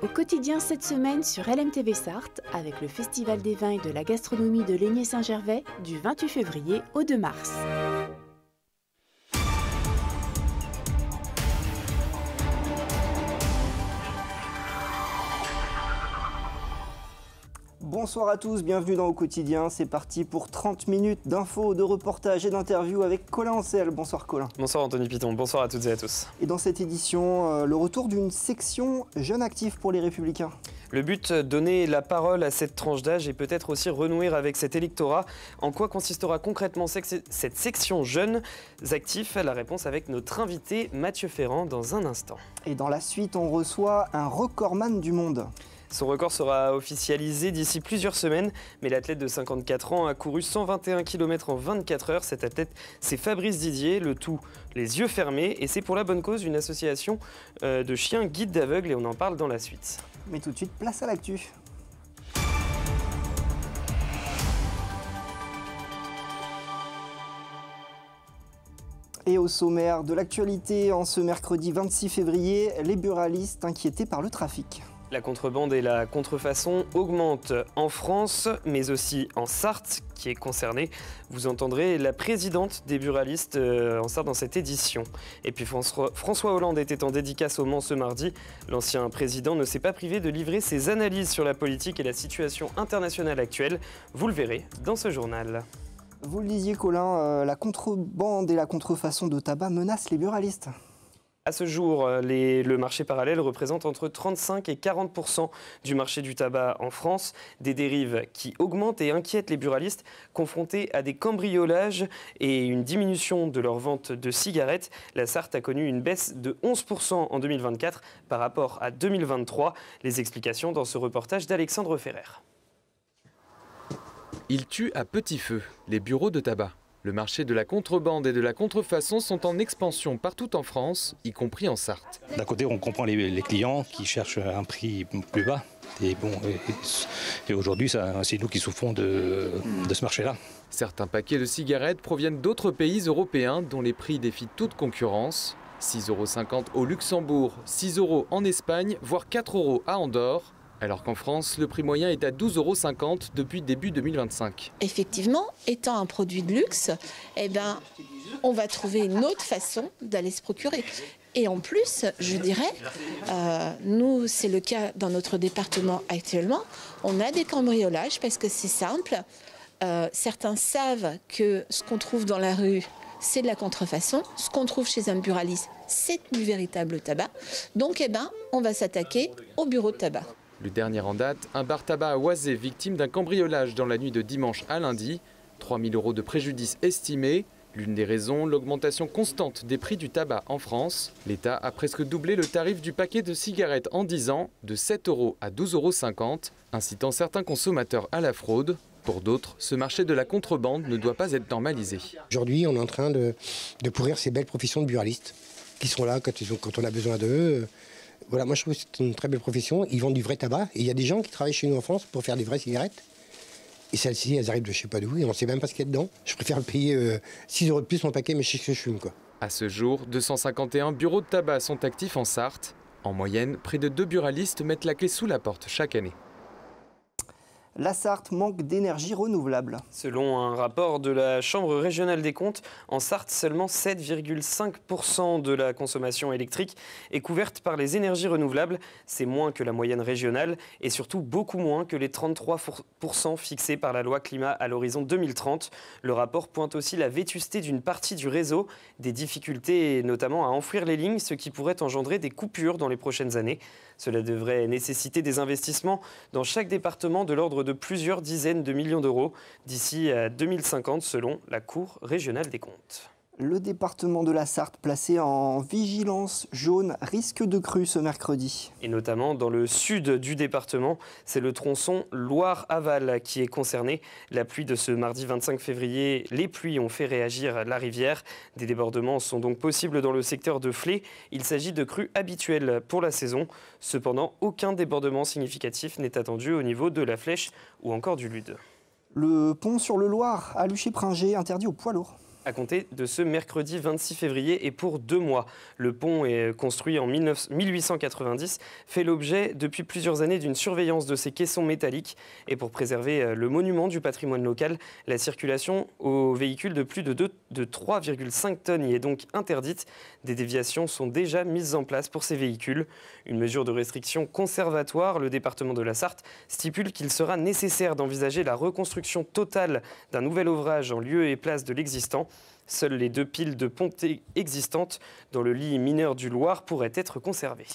Au quotidien cette semaine sur LMTV Sarthe, avec le Festival des vins et de la gastronomie de Lénier-Saint-Gervais du 28 février au 2 mars. Bonsoir à tous, bienvenue dans Au Quotidien. C'est parti pour 30 minutes d'infos, de reportages et d'interviews avec Colin Ancel. Bonsoir Colin. Bonsoir Anthony Piton, bonsoir à toutes et à tous. Et dans cette édition, le retour d'une section jeunes actifs pour les Républicains. Le but, donner la parole à cette tranche d'âge et peut-être aussi renouer avec cet électorat. En quoi consistera concrètement cette section jeunes actifs? La réponse avec notre invité Mathieu Ferrand dans un instant. Et dans la suite, on reçoit un recordman du monde. Son record sera officialisé d'ici plusieurs semaines, mais l'athlète de 54 ans a couru 121 km en 24 heures. Cet athlète, c'est Fabrice Didier, le tout les yeux fermés, et c'est pour la bonne cause, une association de chiens guides d'aveugles, et on en parle dans la suite. Mais tout de suite, place à l'actu. Et au sommaire de l'actualité, en ce mercredi 26 février, les buralistes inquiétés par le trafic. La contrebande et la contrefaçon augmentent en France, mais aussi en Sarthe, qui est concernée. Vous entendrez la présidente des buralistes en Sarthe dans cette édition. Et puis François Hollande était en dédicace au Mans ce mardi. L'ancien président ne s'est pas privé de livrer ses analyses sur la politique et la situation internationale actuelle. Vous le verrez dans ce journal. Vous le disiez Colin, la contrebande et la contrefaçon de tabac menacent les buralistes. À ce jour, le marché parallèle représente entre 35 et 40% du marché du tabac en France. Des dérives qui augmentent et inquiètent les buralistes confrontés à des cambriolages et une diminution de leur vente de cigarettes. La Sarthe a connu une baisse de 11% en 2024 par rapport à 2023. Les explications dans ce reportage d'Alexandre Ferrer. Ils tuent à petit feu les bureaux de tabac. Le marché de la contrebande et de la contrefaçon sont en expansion partout en France, y compris en Sarthe. D'un côté, on comprend les clients qui cherchent un prix plus bas. Et aujourd'hui, c'est nous qui souffrons de ce marché-là. Certains paquets de cigarettes proviennent d'autres pays européens dont les prix défient toute concurrence. 6,50 € au Luxembourg, 6 € en Espagne, voire 4 € à Andorre. Alors qu'en France, le prix moyen est à 12,50 € depuis début 2025. Effectivement, étant un produit de luxe, on va trouver une autre façon d'aller se procurer. Et en plus, je dirais, nous, c'est le cas dans notre département actuellement, on a des cambriolages parce que c'est simple. Certains savent que ce qu'on trouve dans la rue, c'est de la contrefaçon. Ce qu'on trouve chez un buraliste, c'est du véritable tabac. Donc, on va s'attaquer au bureau de tabac. Le dernier en date, un bar tabac à Oisé, victime d'un cambriolage dans la nuit de dimanche à lundi. 3 000 € de préjudice estimé. L'une des raisons, l'augmentation constante des prix du tabac en France. L'État a presque doublé le tarif du paquet de cigarettes en 10 ans, de 7 € à 12,50 €, incitant certains consommateurs à la fraude. Pour d'autres, ce marché de la contrebande ne doit pas être normalisé. Aujourd'hui, on est en train de pourrir ces belles professions de buralistes qui sont là quand on a besoin d'eux. Voilà, moi je trouve que c'est une très belle profession. Ils vendent du vrai tabac. Et il y a des gens qui travaillent chez nous en France pour faire des vraies cigarettes. Et celles-ci, elles arrivent de je sais pas d'où et on ne sait même pas ce qu'il y a dedans. Je préfère payer 6 € de plus mon paquet, mais je sais que je fume, quoi. À ce jour, 251 bureaux de tabac sont actifs en Sarthe. En moyenne, près de 2 buralistes mettent la clé sous la porte chaque année. La Sarthe manque d'énergie renouvelable. Selon un rapport de la Chambre régionale des comptes, en Sarthe, seulement 7,5% de la consommation électrique est couverte par les énergies renouvelables. C'est moins que la moyenne régionale et surtout beaucoup moins que les 33% fixés par la loi climat à l'horizon 2030. Le rapport pointe aussi la vétusté d'une partie du réseau, des difficultés notamment à enfouir les lignes, ce qui pourrait engendrer des coupures dans les prochaines années. Cela devrait nécessiter des investissements dans chaque département de l'ordre de plusieurs dizaines de millions d'euros d'ici à 2050 selon la Cour régionale des comptes. Le département de la Sarthe placé en vigilance jaune risque de crue ce mercredi. Et notamment dans le sud du département, c'est le tronçon Loire-Aval qui est concerné. La pluie de ce mardi 25 février, les pluies ont fait réagir la rivière. Des débordements sont donc possibles dans le secteur de Flé. Il s'agit de crues habituelles pour la saison. Cependant, aucun débordement significatif n'est attendu au niveau de la Flèche ou encore du Lude. Le pont sur le Loir à Luché-Pringé interdit aux poids lourds. à compter de ce mercredi 26 février et pour 2 mois. Le pont est construit en 1890, fait l'objet depuis plusieurs années d'une surveillance de ses caissons métalliques. Et pour préserver le monument du patrimoine local, la circulation aux véhicules de plus de 3,5 tonnes y est donc interdite. Des déviations sont déjà mises en place pour ces véhicules. Une mesure de restriction conservatoire, le département de la Sarthe stipule qu'il sera nécessaire d'envisager la reconstruction totale d'un nouvel ouvrage en lieu et place de l'existant. Seules les 2 piles de pontées existantes dans le lit mineur du Loir pourraient être conservées.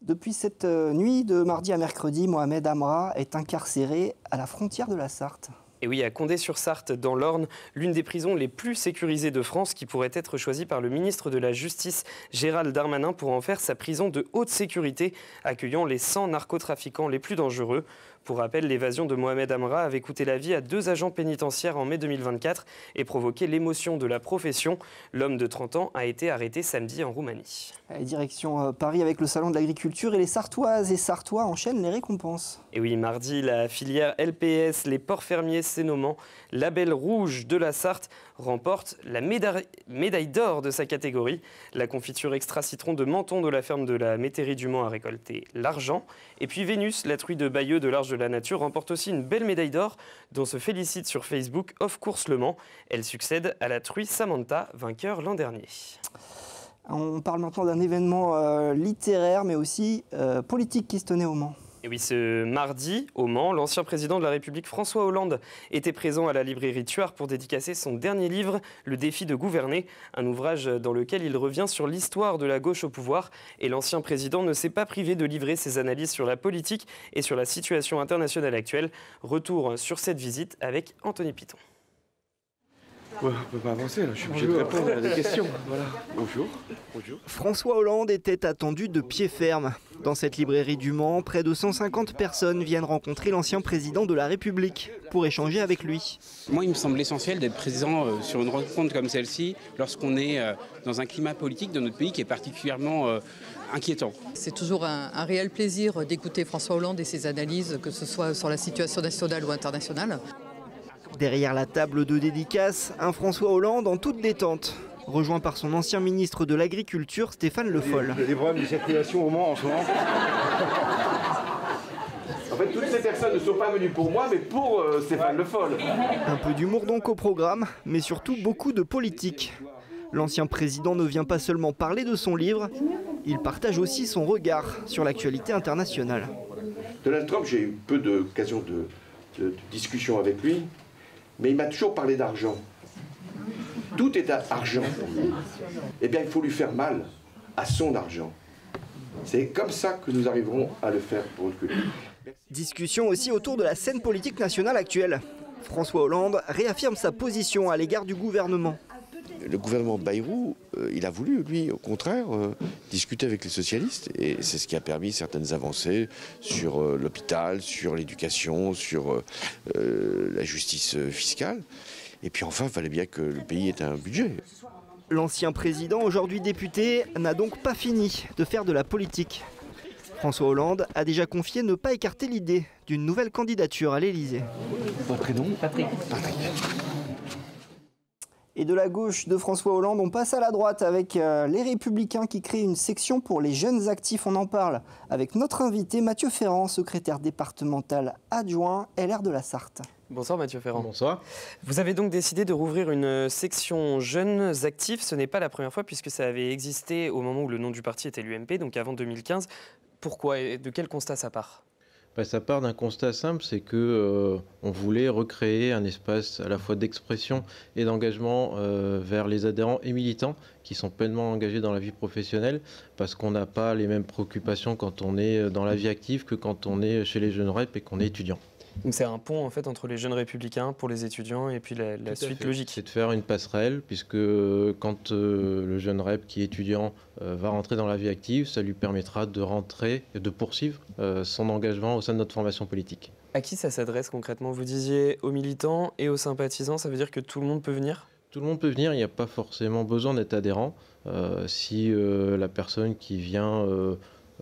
Depuis cette nuit de mardi à mercredi, Mohamed Amra est incarcéré à la frontière de la Sarthe. Et oui, à Condé-sur-Sarthe, dans l'Orne, l'une des prisons les plus sécurisées de France qui pourrait être choisie par le ministre de la Justice, Gérald Darmanin, pour en faire sa prison de haute sécurité, accueillant les 100 narcotrafiquants les plus dangereux. Pour rappel, l'évasion de Mohamed Amra avait coûté la vie à 2 agents pénitentiaires en mai 2024 et provoqué l'émotion de la profession. L'homme de 30 ans a été arrêté samedi en Roumanie. Direction Paris avec le salon de l'agriculture et les Sartoises et Sartois enchaînent les récompenses. Et oui, mardi, la filière LPS, les porcs fermiers Sénoman, label rouge de la Sarthe, remporte la médaille d'or de sa catégorie. La confiture extra citron de Menton de la ferme de la Métairie du Mans a récolté l'argent. Et puis Vénus, la truie de Bayeux de l'Arche de la Nature, remporte aussi une belle médaille d'or dont se félicite sur Facebook Off Course Le Mans. Elle succède à la truie Samantha, vainqueur l'an dernier. On parle maintenant d'un événement littéraire mais aussi politique qui se tenait au Mans. Et oui, ce mardi, au Mans, l'ancien président de la République, François Hollande, était présent à la librairie Tuart pour dédicacer son dernier livre, Le défi de gouverner, un ouvrage dans lequel il revient sur l'histoire de la gauche au pouvoir. Et l'ancien président ne s'est pas privé de livrer ses analyses sur la politique et sur la situation internationale actuelle. Retour sur cette visite avec Anthony Piton. Ouais, on ne peut pas avancer, là. Je suis obligé de répondre à des questions. Voilà. Bonjour. Bonjour. François Hollande était attendu de pied ferme. Dans cette librairie du Mans, près de 150 personnes viennent rencontrer l'ancien président de la République pour échanger avec lui. Moi, il me semble essentiel d'être présent sur une rencontre comme celle-ci lorsqu'on est dans un climat politique dans notre pays qui est particulièrement inquiétant. C'est toujours un réel plaisir d'écouter François Hollande et ses analyses, que ce soit sur la situation nationale ou internationale. Derrière la table de dédicace, un François Hollande en toute détente, rejoint par son ancien ministre de l'Agriculture, Stéphane Le Foll. Il y a des problèmes de circulation au Mans en ce moment. En fait, toutes ces personnes ne sont pas venues pour moi, mais pour Stéphane Le Foll. Un peu d'humour donc au programme, mais surtout beaucoup de politique. L'ancien président ne vient pas seulement parler de son livre, il partage aussi son regard sur l'actualité internationale. Donald Trump, j'ai eu peu d'occasions de discussion avec lui. Mais il m'a toujours parlé d'argent. Tout est argent pour lui. Eh bien, il faut lui faire mal à son argent. C'est comme ça que nous arriverons à le faire reculer. Discussion aussi autour de la scène politique nationale actuelle. François Hollande réaffirme sa position à l'égard du gouvernement. Le gouvernement Bayrou, il a voulu, lui, au contraire, discuter avec les socialistes. Et c'est ce qui a permis certaines avancées sur l'hôpital, sur l'éducation, sur la justice fiscale. Et puis enfin, il fallait bien que le pays ait un budget. L'ancien président, aujourd'hui député, n'a donc pas fini de faire de la politique. François Hollande a déjà confié ne pas écarter l'idée d'une nouvelle candidature à l'Élysée. Votre prénom ? Patrick. Et de la gauche de François Hollande, on passe à la droite avec les Républicains qui créent une section pour les jeunes actifs. On en parle avec notre invité Mathieu Ferrand, secrétaire départemental adjoint LR de la Sarthe. Bonsoir Mathieu Ferrand. Bonsoir. Vous avez donc décidé de rouvrir une section jeunes actifs. Ce n'est pas la première fois puisque ça avait existé au moment où le nom du parti était l'UMP, donc avant 2015. Pourquoi et de quel constat ça part ? Ça part d'un constat simple, c'est que on voulait recréer un espace à la fois d'expression et d'engagement vers les adhérents et militants qui sont pleinement engagés dans la vie professionnelle, parce qu'on n'a pas les mêmes préoccupations quand on est dans la vie active que quand on est chez les jeunes REP et qu'on est étudiant. Donc c'est un pont en fait entre les jeunes républicains pour les étudiants et puis la suite logique. C'est de faire une passerelle, puisque quand le jeune REP qui est étudiant va rentrer dans la vie active, ça lui permettra de rentrer et de poursuivre son engagement au sein de notre formation politique. À qui ça s'adresse concrètement ? Vous disiez aux militants et aux sympathisants, ça veut dire que tout le monde peut venir ? Tout le monde peut venir, il n'y a pas forcément besoin d'être adhérent. Si la personne qui vient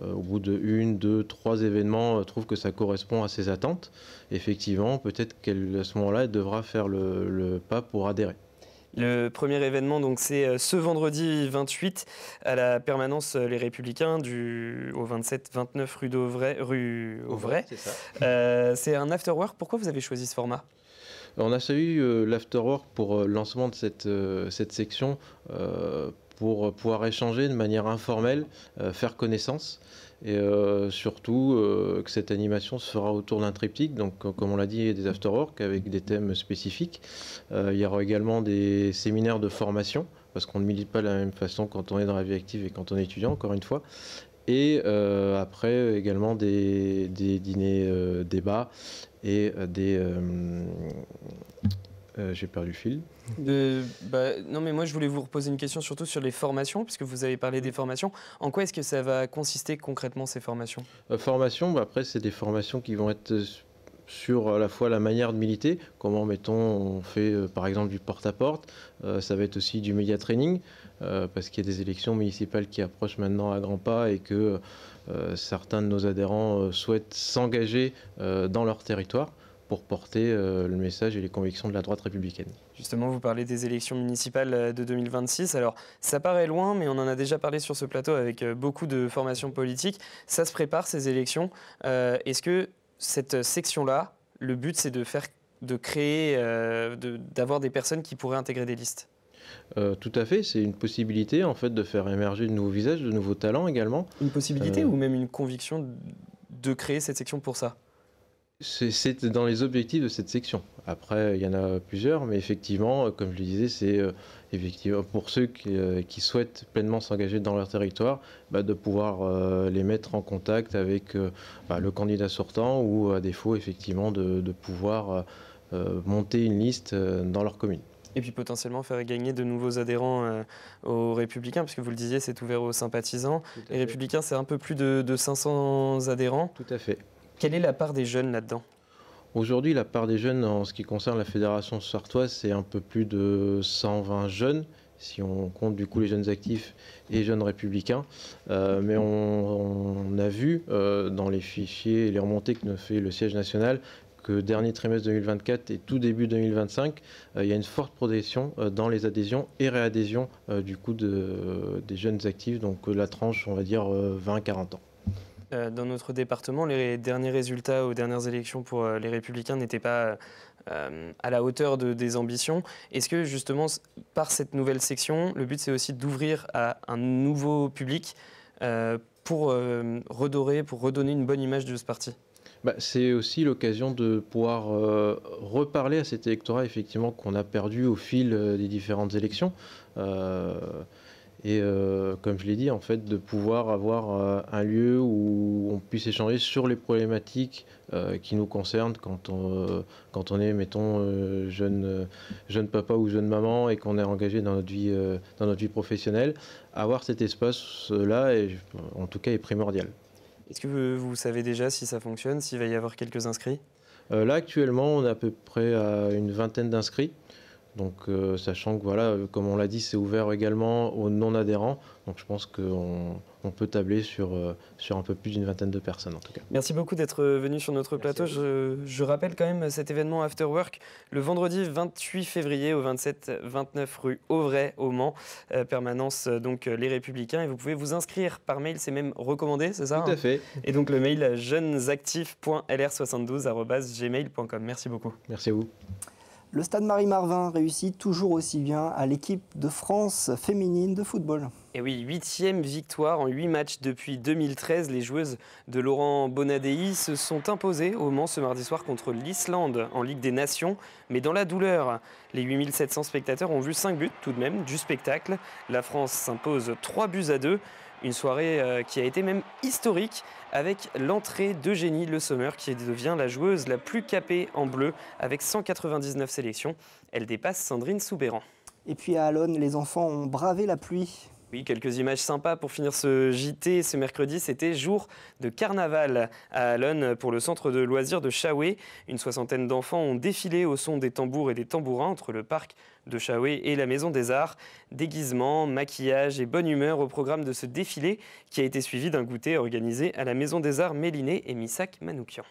au bout de 1, 2, 3 événements trouve que ça correspond à ses attentes, effectivement, peut-être qu'à ce moment-là, elle devra faire le pas pour adhérer. Le premier événement, donc, c'est ce vendredi 28 à la permanence Les Républicains au 27-29 rue Auvray. C'est ça. C'est un afterwork. Pourquoi vous avez choisi ce format ? On a salué l'afterwork pour le lancement de cette section pour pouvoir échanger de manière informelle, faire connaissance et surtout que cette animation se fera autour d'un triptyque, donc comme on l'a dit, des afterwork avec des thèmes spécifiques. Il y aura également des séminaires de formation parce qu'on ne milite pas de la même façon quand on est dans la vie active et quand on est étudiant, encore une fois. Et après également des dîners débats et j'ai perdu le fil. Non, mais moi je voulais vous reposer une question surtout sur les formations, puisque vous avez parlé des formations. En quoi est-ce que ça va consister concrètement ces formations ? Formations, après c'est des formations qui vont être sur à la fois la manière de militer, comment mettons on fait par exemple du porte-à-porte, ça va être aussi du média training, parce qu'il y a des élections municipales qui approchent maintenant à grands pas et que certains de nos adhérents souhaitent s'engager dans leur territoire pour porter le message et les convictions de la droite républicaine. Justement, vous parlez des élections municipales de 2026. Alors, ça paraît loin, mais on en a déjà parlé sur ce plateau avec beaucoup de formations politiques. Ça se prépare, ces élections. Est-ce que cette section-là, le but, c'est d'avoir des personnes qui pourraient intégrer des listes ? Tout à fait, c'est une possibilité en fait de faire émerger de nouveaux visages, de nouveaux talents également. Une possibilité ou même une conviction de créer cette section pour ça ? C'est dans les objectifs de cette section. Après, il y en a plusieurs, mais effectivement, comme je le disais, c'est effectivement pour ceux qui souhaitent pleinement s'engager dans leur territoire, de pouvoir les mettre en contact avec le candidat sortant ou à défaut, effectivement, de pouvoir monter une liste dans leur commune. Et puis potentiellement faire gagner de nouveaux adhérents aux Républicains, puisque vous le disiez, c'est ouvert aux sympathisants. Les Républicains, c'est un peu plus de 500 adhérents. Tout à fait. Quelle est la part des jeunes là-dedans ? Aujourd'hui, la part des jeunes en ce qui concerne la Fédération sartoise, c'est un peu plus de 120 jeunes, si on compte du coup les jeunes actifs et jeunes républicains. Mais on a vu dans les fichiers et les remontées que nous fait le siège national que dernier trimestre 2024 et tout début 2025, il y a une forte progression dans les adhésions et réadhésions du coup des jeunes actifs, donc la tranche, on va dire, 20-40 ans. Dans notre département, les derniers résultats aux dernières élections pour les Républicains n'étaient pas à la hauteur des ambitions. Est-ce que justement, par cette nouvelle section, le but c'est aussi d'ouvrir à un nouveau public pour redonner une bonne image de ce parti ? C'est aussi l'occasion de pouvoir reparler à cet électorat effectivement qu'on a perdu au fil des différentes élections. Et comme je l'ai dit, en fait, de pouvoir avoir un lieu où on puisse échanger sur les problématiques qui nous concernent quand on est, mettons, jeune papa ou jeune maman et qu'on est engagé dans notre vie professionnelle. Avoir cet espace-là, en tout cas, est primordial. Est-ce que vous savez déjà si ça fonctionne, s'il va y avoir quelques inscrits ? Là, actuellement, on est à peu près à une vingtaine d'inscrits. Donc, sachant que, voilà, comme on l'a dit, c'est ouvert également aux non-adhérents. Donc, je pense qu'on peut tabler sur un peu plus d'une vingtaine de personnes, en tout cas. Merci beaucoup d'être venu sur notre plateau. Je rappelle quand même cet événement After Work, le vendredi 28 février au 27-29 rue Auvray, au Mans. Permanence, donc, Les Républicains. Et vous pouvez vous inscrire par mail, c'est même recommandé, c'est ça ? Tout à fait. Et donc, le mail jeunesactifs.lr72@gmail.com. Merci beaucoup. Merci à vous. Le Stade Marie-Marvin réussit toujours aussi bien à l'équipe de France féminine de football. Et oui, 8e victoire en 8 matchs depuis 2013. Les joueuses de Laurent Bonadei se sont imposées au Mans ce mardi soir contre l'Islande en Ligue des Nations. Mais dans la douleur, les 8700 spectateurs ont vu 5 buts tout de même du spectacle. La France s'impose 3-2. Une soirée qui a été même historique avec l'entrée d'Eugénie Le Sommer qui devient la joueuse la plus capée en bleu avec 199 sélections. Elle dépasse Sandrine Soubéran. Et puis à Allonne, les enfants ont bravé la pluie. Oui, quelques images sympas pour finir ce JT. Ce mercredi, c'était jour de carnaval à Allonne pour le centre de loisirs de Chaoué. Une soixantaine d'enfants ont défilé au son des tambours et des tambourins entre le parc de Chaoué et la Maison des Arts. Déguisement, maquillage et bonne humeur au programme de ce défilé qui a été suivi d'un goûter organisé à la Maison des Arts Méliné et Missak Manoukian.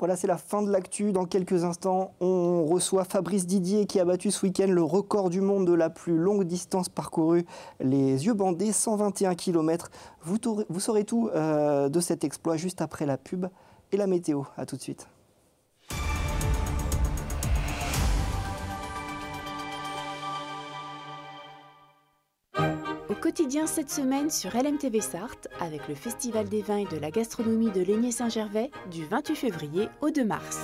Voilà, c'est la fin de l'actu. Dans quelques instants, on reçoit Fabrice Didier qui a battu ce week-end le record du monde de la plus longue distance parcourue, les yeux bandés, 121 km. Vous saurez tout de cet exploit juste après la pub et la météo. A tout de suite. Au quotidien cette semaine sur LMTV Sarthe, avec le Festival des vins et de la gastronomie de Laigné-Saint-Gervais du 28 février au 2 mars.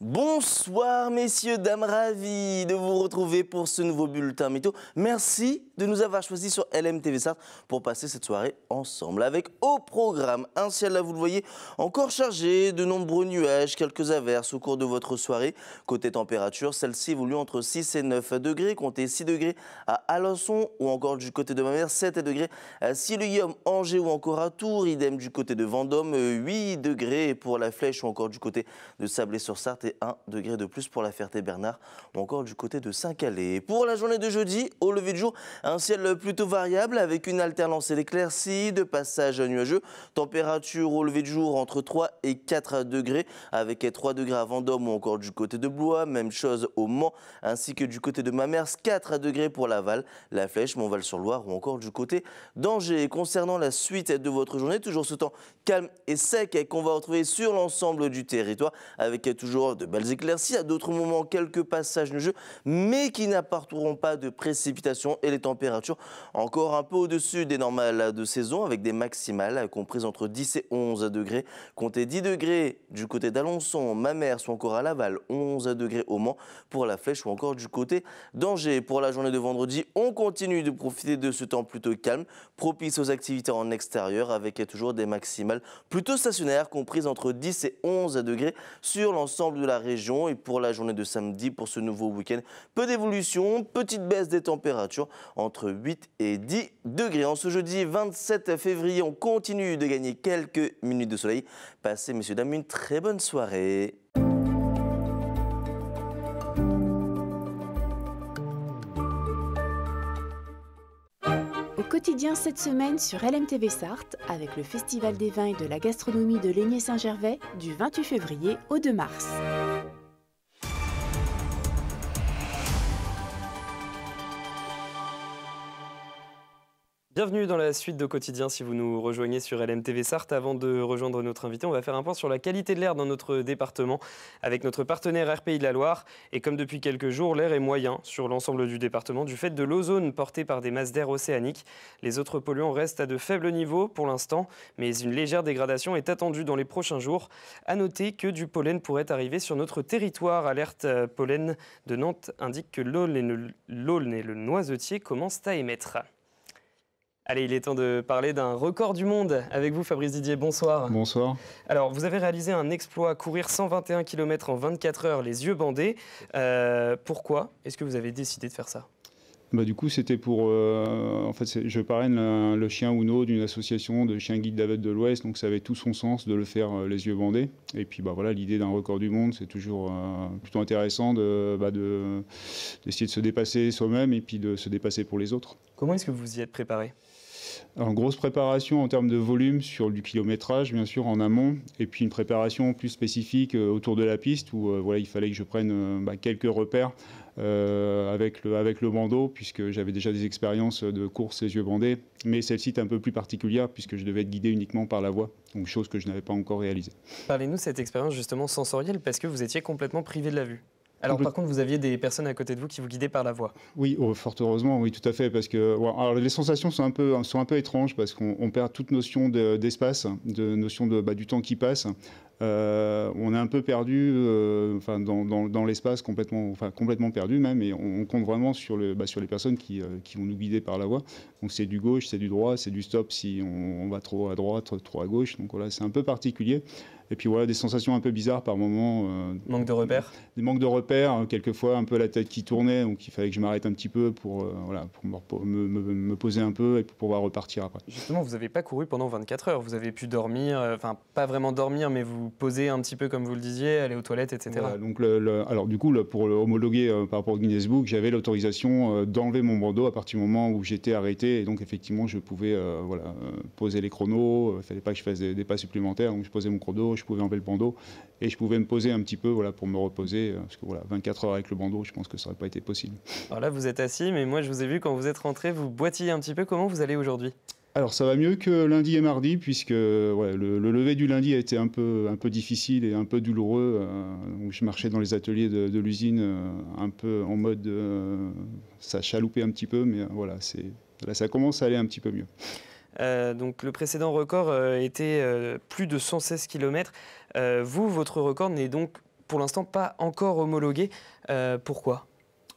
Bonsoir messieurs, dames, ravis de vous retrouver pour ce nouveau bulletin météo. Merci de nous avoir choisis sur LMTV Sarthe pour passer cette soirée ensemble. Avec au programme un ciel, là vous le voyez, encore chargé, de nombreux nuages, quelques averses au cours de votre soirée. Côté température, celle-ci évolue entre 6 et 9 degrés, comptez 6 degrés à Alençon ou encore du côté de ma mère, 7 degrés à Silluyom, Angers ou encore à Tours, idem du côté de Vendôme, 8 degrés pour la Flèche ou encore du côté de Sablé-sur-Sarthe et 1 degré de plus pour la Ferté-Bernard ou encore du côté de Saint-Calais. Pour la journée de jeudi, au lever de jour, un ciel plutôt variable avec une alternance d'éclaircies, de passages nuageux. Température au lever de jour entre 3 et 4 degrés avec 3 degrés à Vendôme ou encore du côté de Blois. Même chose au Mans ainsi que du côté de Mamers, 4 degrés pour Laval, la Flèche, Montval-sur-Loire ou encore du côté d'Angers. Concernant la suite de votre journée, toujours ce temps calme et sec qu'on va retrouver sur l'ensemble du territoire avec toujours de belles éclaircies, à d'autres moments quelques passages nuageux, mais qui n'apporteront pas de précipitations et les températures encore un peu au-dessus des normales de saison avec des maximales comprises entre 10 et 11 degrés. Comptez 10 degrés du côté d'Alençon, Mamers ou encore à Laval, 11 degrés au Mans pour la Flèche ou encore du côté d'Angers. Pour la journée de vendredi, on continue de profiter de ce temps plutôt calme, propice aux activités en extérieur avec toujours des maximales plutôt stationnaires comprises entre 10 et 11 degrés sur l'ensemble de la région. Et pour la journée de samedi, pour ce nouveau week-end, peu d'évolution, petite baisse des températures entre 8 et 10 degrés. En ce jeudi 27 février, on continue de gagner quelques minutes de soleil. Passez, messieurs, dames, une très bonne soirée. Au quotidien cette semaine sur LMTV Sarthe, avec le Festival des vins et de la gastronomie de Laigné-Saint-Gervais du 28 février au 2 mars. Bienvenue dans la suite de Quotidien si vous nous rejoignez sur LMTV Sarthe. Avant de rejoindre notre invité, on va faire un point sur la qualité de l'air dans notre département avec notre partenaire RPI de la Loire. Et comme depuis quelques jours, l'air est moyen sur l'ensemble du département du fait de l'ozone porté par des masses d'air océaniques. Les autres polluants restent à de faibles niveaux pour l'instant, mais une légère dégradation est attendue dans les prochains jours. À noter que du pollen pourrait arriver sur notre territoire. Alerte pollen de Nantes indique que l'Aulne et le Noisetier commencent à émettre. Allez, il est temps de parler d'un record du monde avec vous, Fabrice Didier. Bonsoir. Bonsoir. Alors, vous avez réalisé un exploit, courir 121 km en 24 heures, les yeux bandés. Pourquoi est-ce que vous avez décidé de faire ça ? Du coup, c'était pour... en fait, je parraine le chien Uno d'une association de chiens guides d'Avette de l'Ouest, donc ça avait tout son sens de le faire les yeux bandés. Et puis voilà, l'idée d'un record du monde, c'est toujours plutôt intéressant d'essayer de se dépasser soi-même et puis de se dépasser pour les autres. Comment est-ce que vous y êtes préparé ? En grosse préparation en termes de volume sur du kilométrage, bien sûr, en amont, et puis une préparation plus spécifique autour de la piste où il fallait que je prenne quelques repères avec le bandeau, puisque j'avais déjà des expériences de course les yeux bandés, mais celle-ci est un peu plus particulière puisque je devais être guidé uniquement par la voix, donc chose que je n'avais pas encore réalisée. Parlez-nous de cette expérience justement sensorielle parce que vous étiez complètement privé de la vue. Alors par contre, vous aviez des personnes à côté de vous qui vous guidaient par la voix. Oui, fort heureusement, oui, tout à fait, parce que alors les sensations sont un peu étranges parce qu'on perd toute notion d'espace, de notion du temps qui passe. On est un peu perdu, dans l'espace complètement perdu même, et on compte vraiment sur les personnes qui vont nous guider par la voix. Donc c'est du gauche, c'est du droit, c'est du stop si on va trop à droite, trop à gauche. Donc voilà, c'est un peu particulier. Et puis voilà, des sensations un peu bizarres par moments. Manque de repères. Des manques de repères, quelquefois un peu la tête qui tournait, donc il fallait que je m'arrête un petit peu pour me poser un peu et pour pouvoir repartir après. Justement, vous n'avez pas couru pendant 24 heures, vous avez pu dormir, enfin pas vraiment dormir, mais vous poser un petit peu comme vous le disiez, aller aux toilettes, etc. Voilà, donc alors du coup, pour homologuer par rapport au Guinness Book, j'avais l'autorisation d'enlever mon bandeau à partir du moment où j'étais arrêté, et donc effectivement je pouvais poser les chronos, il ne fallait pas que je fasse des pas supplémentaires, donc je posais mon chrono, je pouvais enlever le bandeau, et je pouvais me poser un petit peu pour me reposer, parce que 24 heures avec le bandeau, je pense que ça n'aurait pas été possible. Alors là, vous êtes assis, mais moi je vous ai vu quand vous êtes rentré, vous boitillez un petit peu. Comment vous allez aujourd'hui ? Alors ça va mieux que lundi et mardi, puisque le lever du lundi a été un peu difficile et un peu douloureux. Donc je marchais dans les ateliers de l'usine un peu en mode... ça chaloupait un petit peu, mais voilà, là ça commence à aller un petit peu mieux. Donc le précédent record était plus de 116 km. Votre record n'est donc pour l'instant pas encore homologué. Pourquoi ?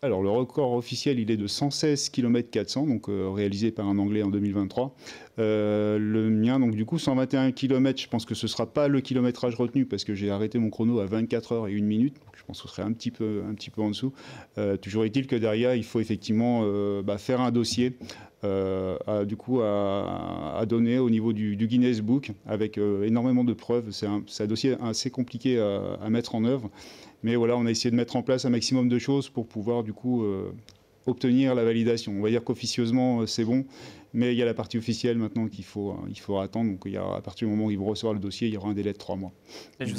Alors le record officiel, il est de 116 km 400, donc réalisé par un Anglais en 2023. Le mien, donc du coup 121 km, je pense que ce ne sera pas le kilométrage retenu parce que j'ai arrêté mon chrono à 24 heures et 1 minute. Donc je pense que ce serait un petit peu en dessous. Toujours est-il que derrière, il faut effectivement faire un dossier à donner au niveau du Guinness Book avec énormément de preuves. C'est un dossier assez compliqué à mettre en œuvre. Mais voilà, on a essayé de mettre en place un maximum de choses pour pouvoir du coup obtenir la validation. On va dire qu'officieusement c'est bon, mais il y a la partie officielle maintenant qu'il faut attendre. Donc à partir du moment où ils vont recevoir le dossier, il y aura un délai de 3 mois. Et je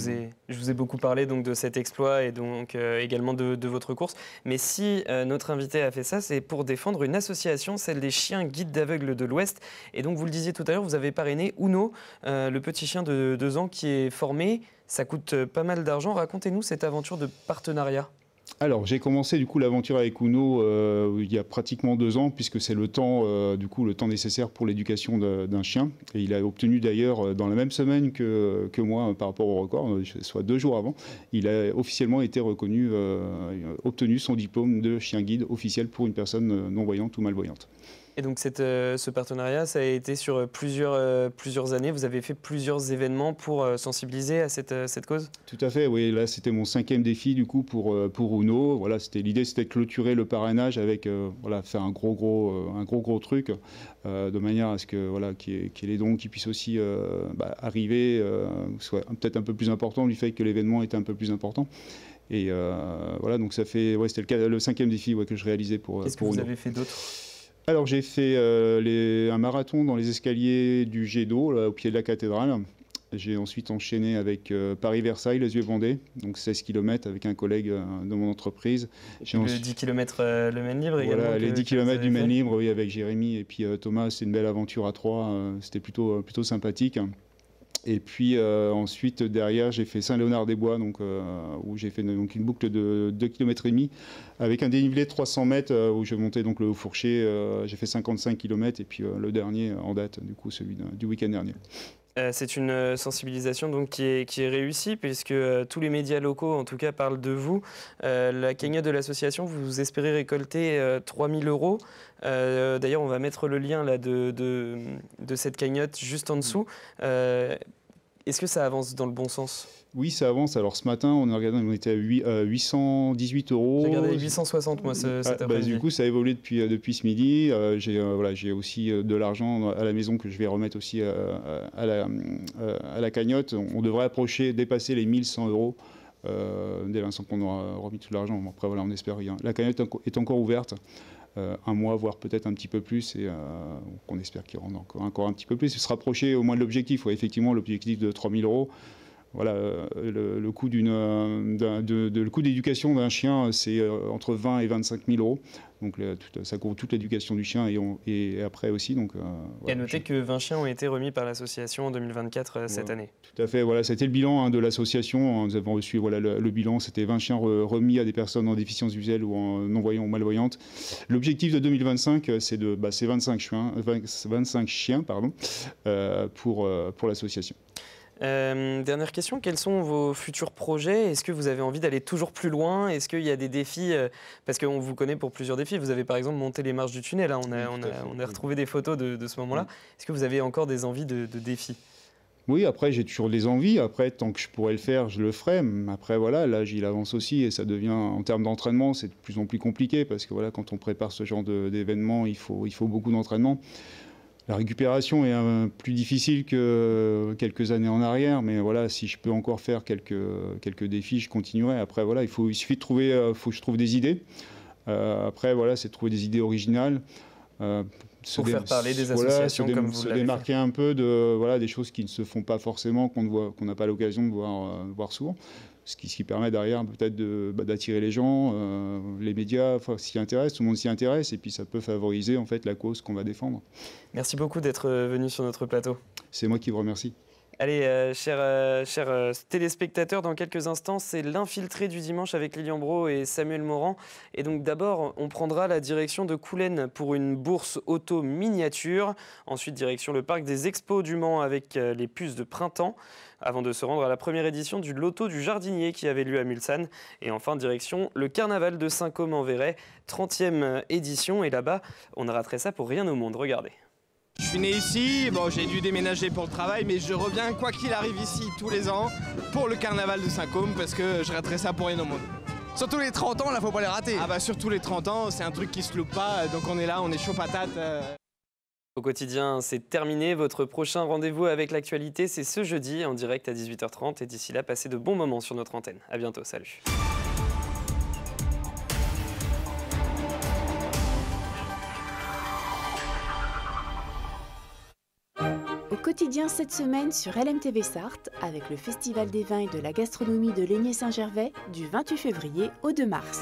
vous ai beaucoup parlé donc de cet exploit et donc également de votre course. Mais si notre invité a fait ça, c'est pour défendre une association, celle des chiens guides d'aveugles de l'Ouest. Et donc vous le disiez tout à l'heure, vous avez parrainé Uno, le petit chien de 2 ans qui est formé. Ça coûte pas mal d'argent. Racontez-nous cette aventure de partenariat. Alors j'ai commencé du coup l'aventure avec Uno il y a pratiquement 2 ans, puisque c'est le temps nécessaire pour l'éducation d'un chien. Et il a obtenu d'ailleurs dans la même semaine que moi par rapport au record, soit 2 jours avant, il a officiellement été reconnu, obtenu son diplôme de chien guide officiel pour une personne non-voyante ou malvoyante. Et donc ce partenariat, ça a été sur plusieurs années. Vous avez fait plusieurs événements pour sensibiliser à cette cause ? Tout à fait, oui. Là, c'était mon 5e défi du coup pour Uno. Voilà, l'idée, c'était de clôturer le parrainage avec faire un gros truc de manière à ce que qu'il y ait les dons qui puissent aussi arriver, soit peut-être un peu plus important du fait que l'événement était un peu plus important. Et donc ça fait, c'était le 5e défi que je réalisais pour Uno. Qu'est-ce que vous avez fait d'autre ? Alors j'ai fait un marathon dans les escaliers du jet d'eau, au pied de la cathédrale. J'ai ensuite enchaîné avec Paris-Versailles, les yeux bandés, donc 16 km avec un collègue de mon entreprise. Le 10 km le Maine Libre également. Voilà, les 10 km du Maine Libre, oui, avec Jérémy et puis Thomas. C'est une belle aventure à 3, c'était plutôt sympathique. Et puis ensuite, derrière, j'ai fait Saint-Léonard-des-Bois, où j'ai fait une boucle de 2,5 km avec un dénivelé de 300 mètres où je montais le Haut-Fourché. J'ai fait 55 km et puis le dernier en date, du coup, celui du week-end dernier. C'est une sensibilisation donc qui est réussie puisque tous les médias locaux en tout cas parlent de vous. La cagnotte de l'association, vous espérez récolter 3 000 €. D'ailleurs, on va mettre le lien là, de cette cagnotte juste en dessous. Est-ce que ça avance dans le bon sens ? Oui, ça avance. Alors ce matin, on était à 818 €. J'ai regardé 860 moi cet après-midi. Du coup, ça a évolué depuis ce midi. J'ai aussi de l'argent à la maison que je vais remettre aussi à la cagnotte. On devrait dépasser les 1100 € dès l'instant qu'on aura remis tout l'argent. Après, voilà, on espère rien. La cagnotte est encore ouverte. Un mois, voire peut-être un petit peu plus, et on espère qu'il rentre encore un petit peu plus, se rapprocher au moins de l'objectif. Effectivement, l'objectif de 3 000 €. Voilà, le coût le coût d'éducation d'un chien, c'est entre 20 et 25 000 €. Donc ça couvre toute l'éducation du chien et après aussi. Donc, et à noter que 20 chiens ont été remis par l'association en 2024 cette année. Tout à fait, voilà, c'était le bilan de l'association. Nous avons reçu le bilan, c'était 20 chiens remis à des personnes en déficience visuelle ou en non-voyants ou malvoyantes. L'objectif de 2025, c'est 25 chiens pour l'association. Dernière question, quels sont vos futurs projets ? Est-ce que vous avez envie d'aller toujours plus loin ? Est-ce qu'il y a des défis ? Parce qu'on vous connaît pour plusieurs défis. Vous avez par exemple monté les marches du tunnel. On a retrouvé des photos de ce moment-là. Est-ce que vous avez encore des envies de défis ? Oui, après, j'ai toujours des envies. Après, tant que je pourrais le faire, je le ferai. Après, voilà, l'âge, il avance aussi et ça devient, en termes d'entraînement, c'est de plus en plus compliqué parce que voilà, quand on prépare ce genre d'événement, il faut beaucoup d'entraînement. La récupération est plus difficile que quelques années en arrière, mais voilà, si je peux encore faire quelques défis, je continuerai. Après, voilà, il suffit de trouver, faut que je trouve des idées. Après, voilà, c'est de trouver des idées originales. Pour faire parler des associations comme vous l'avez fait. Se démarquer un peu de des choses qui ne se font pas forcément, qu'on n'a pas l'occasion de voir souvent. Ce qui permet derrière peut-être d'attirer les gens, les médias s'y intéressent, tout le monde s'y intéresse, et puis ça peut favoriser en fait la cause qu'on va défendre. Merci beaucoup d'être venu sur notre plateau. C'est moi qui vous remercie. Allez, chers téléspectateurs, dans quelques instants, c'est l'infiltré du dimanche avec Lilian Brault et Samuel Morand. Et donc d'abord, on prendra la direction de Coulennes pour une bourse auto miniature. Ensuite, direction le parc des Expos du Mans avec les puces de printemps, avant de se rendre à la première édition du Loto du Jardinier qui avait lieu à Mulsanne. Et enfin, direction le Carnaval de Saint-Côme-en-Véret, 30e édition. Et là-bas, on a raté ça pour rien au monde. Regardez. Je suis né ici, bon, j'ai dû déménager pour le travail, mais je reviens quoi qu'il arrive ici tous les ans pour le carnaval de Saint-Côme parce que je raterai ça pour rien au monde. Surtout les 30 ans, là, faut pas les rater. Ah bah surtout les 30 ans, c'est un truc qui se loupe pas, donc on est là, on est chaud patate. Au quotidien, c'est terminé. Votre prochain rendez-vous avec l'actualité, c'est ce jeudi en direct à 18h30. Et d'ici là, passez de bons moments sur notre antenne. À bientôt, salut. Au quotidien cette semaine sur LMTV Sarthe, avec le Festival des vins et de la gastronomie de Laigné-Saint-Gervais du 28 février au 2 mars.